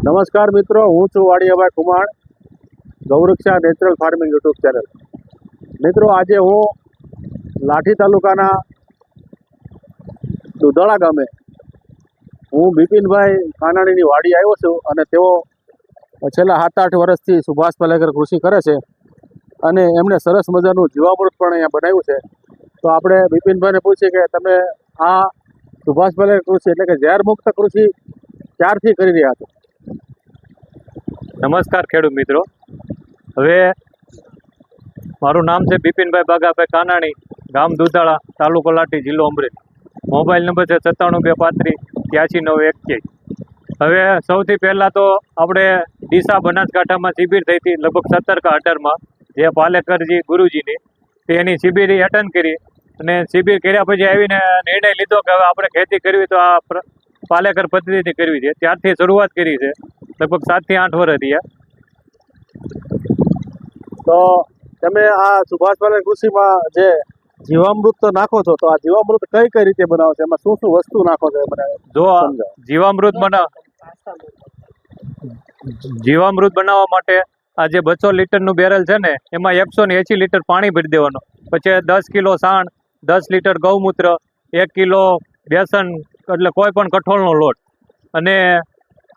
નમસ્કાર મિત્રો, હું છું Vadiyabhai Kumar, ગૌરક્ષા natural farming YouTube channel. મિત્રો, આજે હું લાઠી તાલુકાના દુધાળા ગામે હું બિપિનભાઈ કાનાણીની વાડી આવ્યો છું અને તેઓ છેલ્લા 7-8 વર્ષથી સુભાષ પાલેકર કૃષિ કરે છે અને એમણે સરસ મજાનું જીવામૃત પણ અહીંયા બનાવ્યું છે. તો આપણે બિપિનભાઈને પૂછીએ કે તમે આ સુભાષ પાલેકર કૃષિ એટલે કે ઝેર મુક્ત કૃષિ ક્યારથી કરી રહ્યા છો? નમસ્કાર ખેડૂત મિત્રો. હવે મારું નામ છે બિપિનભાઈ બાગાભાઈ કાનાણી, ગામ દુધાળા, તાલુકો લાઠી, જિલ્લો અમરેલી. મોબાઈલ નંબર છે 9725838981. હવે સૌથી પહેલાં તો આપણે ડીસા બનાસકાંઠામાં શિબિર થઈ હતી લગભગ 17 કે 18માં, જે પાલેકરજી ગુરુજીની, તેની શિબિર એટેન્ડ કરી અને શિબિર કર્યા પછી આવીને નિર્ણય લીધો કે હવે આપણે ખેતી કરવી તો આ પાલેકર પદ્ધતિથી કરવી છે. ત્યારથી શરૂઆત કરી છે. લગભગ 7 થી 8 વર્ષ થયા. તો તમે આ સુભાષ પાલેકર કૃષિમાં જે જીવામૃત નાખો છો, તો આ જીવામૃત કઈ કઈ રીતે બનાવો છો? એમાં શું શું વસ્તુ નાખો છો? મને જો જીવામૃત બનાવવા માટે આ જે 200 લીટરનું બેરલ છે ને, એમાં 180 લીટર પાણી ભરી દેવાનું. પછી 10 કિલો છાણ, 10 લીટર ગૌમૂત્ર, 1 કિલો બેસન એટલે કોઈ પણ કઠોળનો લોટ, અને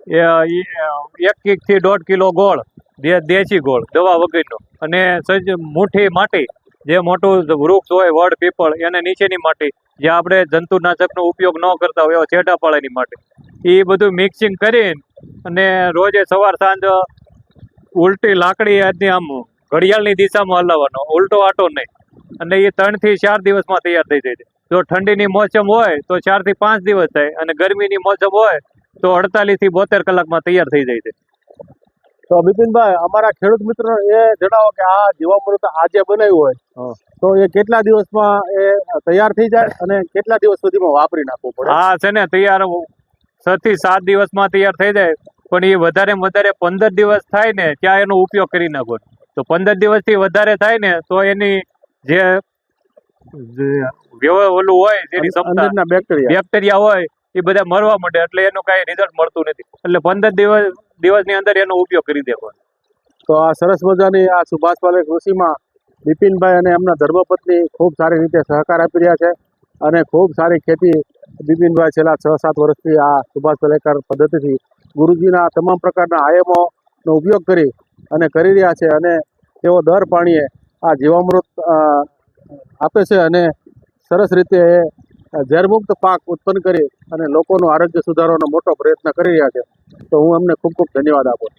1 થી 1.5 કિલો ગોળ, દેશી ગોળ દવા વગરનો, અને મુઠ્ઠી માટી, જે મોટું વૃક્ષ હોય વડ પીપળ એને નીચેની માટી, જે આપણે જંતુનાશકનો ઉપયોગ ન કરતા હોય એવા છેડાપાળાની માટી, એ બધું મિક્સિંગ કરીને અને રોજે સવાર સાંજ ઉલટી લાકડી આમ ઘડિયાળની દિશામાં હલાવવાનો, ઉલટો આટો નહીં, અને એ 3 થી 4 દિવસમાં તૈયાર થઈ જાય છે. જો ઠંડીની મોસમ હોય તો 4 થી 5 દિવસ થાય, અને ગરમીની મોસમ હોય તો 48 થી 72 કલાકમાં તૈયાર થઈ જાય છે. તો બિપિનભાઈ, અમારા ખેડૂત મિત્રો એ જણાવો કે આ જીવામૃત આજે બનાવ્યું હોય તો એ કેટલા દિવસમાં એ તૈયાર થઈ જાય અને કેટલા દિવસ સુધીમાં વાપરી નાખવું પડે? હા છે ને, તૈયાર 6 થી 7 દિવસમાં તૈયાર થઈ જાય, પણ એ વધારેમાં વધારે 15 દિવસ થાય ને ત્યાં એનો ઉપયોગ કરી નાખો. તો 15 દિવસથી વધારે થાય ને તો એની જે ઓલું હોય, જેની ક્ષમતા બેક્ટેરિયા હોય એ બધા મરવા માંડે, એટલે એનું કાંઈ રિઝલ્ટ મળતું નથી. એટલે 15 દિવસની અંદર એનો ઉપયોગ કરી દેવાનો. તો આ સરસ મજાની આ સુભાષ પાલેકર કૃષિમાં બિપિનભાઈ અને એમના ધર્મપત્ની ખૂબ સારી રીતે સહકાર આપી રહ્યા છે અને ખૂબ સારી ખેતી બિપિનભાઈ છેલ્લા 6-7 વર્ષથી આ સુભાષ પાલેકર પદ્ધતિથી ગુરુજીના તમામ પ્રકારના આયામોનો ઉપયોગ કરી અને કરી રહ્યા છે, અને તેઓ દર પાણીએ આ જીવામૃત આપે છે અને સરસ રીતે ઝેરમુક્ત પાક ઉત્પન્ન કરી અને લોકોનું આરોગ્ય સુધારવાનો મોટો પ્રયત્ન કરી રહ્યા છે. તો હું એમને ખૂબ ખૂબ ધન્યવાદ આપું.